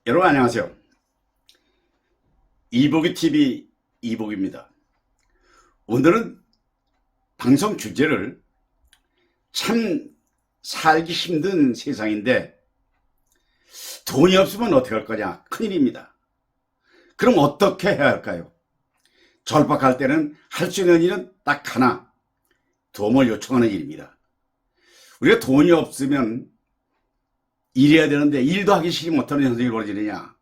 여러분 안녕하세요. 이복이TV 이복입니다. 오늘은 방송 주제를 참 살기 힘든 세상인데 돈이 없으면 어떻게 할 거냐? 큰일입니다. 그럼 어떻게 해야 할까요? 절박할 때는 할 수 있는 일은 딱 하나, 도움을 요청하는 일입니다. 우리가 돈이 없으면 일해야 되는데 일도 하기 싫지 못하는 현상이 벌어지느냐?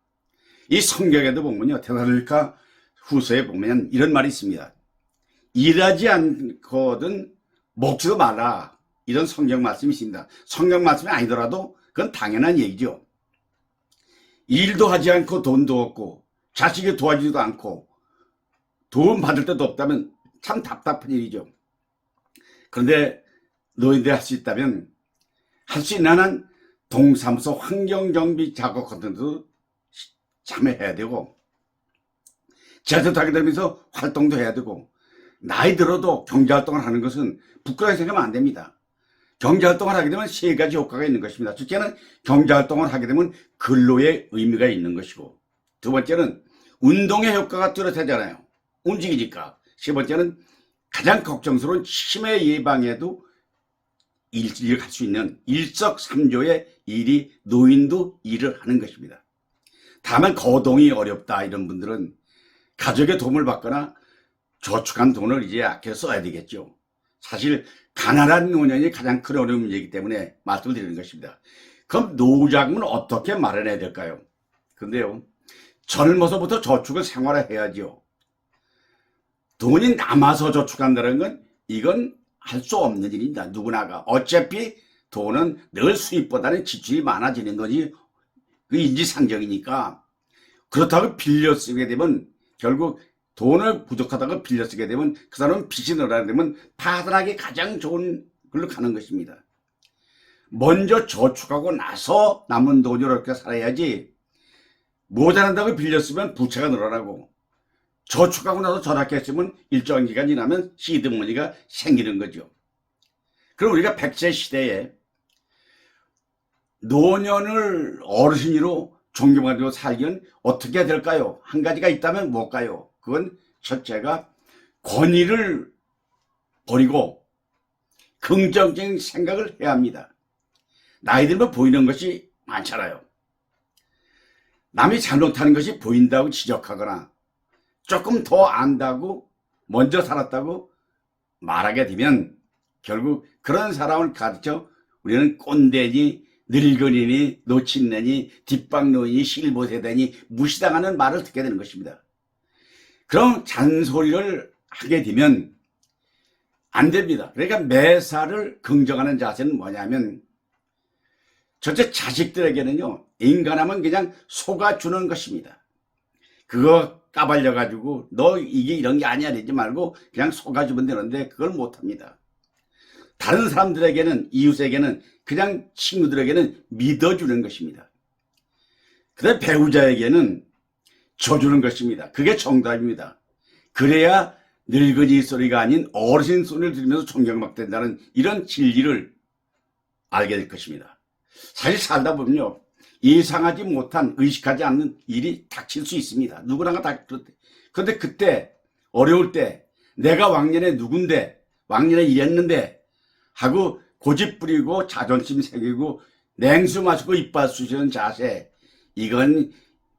이 성경에도 보면요, 데살로니가 후서에 보면 이런 말이 있습니다. 일하지 않거든 먹지도 말라, 이런 성경 말씀이 있습니다. 성경 말씀이 아니더라도 그건 당연한 얘기죠. 일도 하지 않고 돈도 없고 자식이 도와주지도 않고 도움 받을 때도 없다면 참 답답한 일이죠. 그런데 너희들이 할 수 있다면 할 수 있는 한은 동사무소 환경정비 작업 같은 데도 참여해야 되고, 제주도 하게 되면서 활동도 해야 되고, 나이 들어도 경제활동을 하는 것은 부끄러워서 생각하면 안 됩니다. 경제활동을 하게 되면 세 가지 효과가 있는 것입니다. 첫째는 경제활동을 하게 되면 근로의 의미가 있는 것이고, 두 번째는 운동의 효과가 뚜렷하잖아요. 움직이니까. 세 번째는 가장 걱정스러운 치매 예방에도 일을 할 수 있는 일석삼조의 일이 노인도 일을 하는 것입니다. 다만 거동이 어렵다 이런 분들은 가족의 도움을 받거나 저축한 돈을 이제 아껴서 써야 되겠죠. 사실 가난한 노년이 가장 큰 어려움이기 때문에 말씀을 드리는 것입니다. 그럼 노후자금은 어떻게 마련해야 될까요? 근데요, 젊어서부터 저축을 생활화해야죠. 돈이 남아서 저축한다는 건 이건 할 수 없는 일입니다. 누구나가. 어차피 돈은 늘 수입보다는 지출이 많아지는 거지, 그 인지상정이니까. 그렇다고 빌려 쓰게 되면, 결국 돈을 부족하다고 빌려 쓰게 되면 그 사람은 빚이 늘어나게 되면 파산하기 가장 좋은 걸로 가는 것입니다. 먼저 저축하고 나서 남은 돈으로 이렇게 살아야지, 모자란다고 빌려 쓰면 부채가 늘어나고, 저축하고 나서 절약했으면 일정 기간 지나면 시드머니가 생기는 거죠. 그럼 우리가 100세 시대에 노년을 어르신으로 존경받고 살기는 어떻게 해야 될까요? 한 가지가 있다면 뭘까요? 그건 첫째가 권위를 버리고 긍정적인 생각을 해야 합니다. 나이 들면 보이는 것이 많잖아요. 남이 잘못하는 것이 보인다고 지적하거나 조금 더 안다고, 먼저 살았다고 말하게 되면 결국 그런 사람을 가르쳐 우리는 꼰대니 늙은이니 노친네니 뒷방노인이 실보세대니 무시당하는 말을 듣게 되는 것입니다. 그럼 잔소리를 하게 되면 안 됩니다. 그러니까 매사를 긍정하는 자세는 뭐냐면, 첫째, 자식들에게는요, 인간하면 그냥 속아주는 것입니다. 그거 까발려가지고 너 이게 이런 게 아니야 되지 말고 그냥 속아주면 되는데 그걸 못합니다. 다른 사람들에게는, 이웃에게는, 그냥 친구들에게는 믿어주는 것입니다. 그다음에 배우자에게는 져주는 것입니다. 그게 정답입니다. 그래야 늙은이 소리가 아닌 어르신 소리를 들으면서 존경받게 된다는 이런 진리를 알게 될 것입니다. 사실 살다 보면요, 예상하지 못한, 의식하지 않는 일이 닥칠 수 있습니다. 누구나가 다 그렇대. 그런데 그때 어려울 때 내가 왕년에 누군데, 왕년에 이랬는데 하고 고집 부리고 자존심 새기고 냉수 마시고 이빨 쑤시는 자세, 이건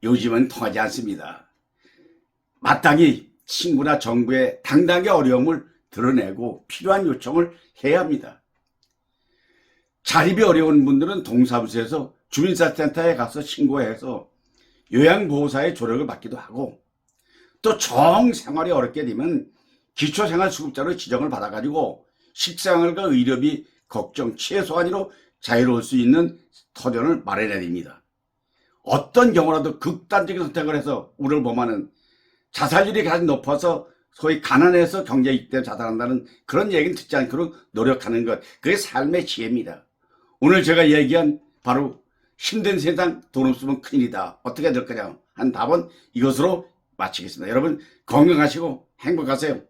요즘은 통하지 않습니다. 마땅히 친구나 정부에 당당하게 어려움을 드러내고 필요한 요청을 해야 합니다. 자립이 어려운 분들은 동사무소에서 주민사센터에 가서 신고해서 요양보호사의 조력을 받기도 하고, 또 정생활이 어렵게 되면 기초생활수급자로 지정을 받아가지고 식생활과 의료비 걱정 최소한으로 자유로울 수 있는 터전을 마련해야 됩니다. 어떤 경우라도 극단적인 선택을 해서 우리를 보면은 자살률이 가장 높아서 소위 가난해서 경제 이익 때문에 자살한다는 그런 얘기는 듣지 않도록 노력하는 것, 그게 삶의 지혜입니다. 오늘 제가 얘기한 바로 힘든 세상, 돈 없으면 큰일이다, 어떻게 해야 될 거냐 한 답은 이것으로 마치겠습니다. 여러분 건강하시고 행복하세요.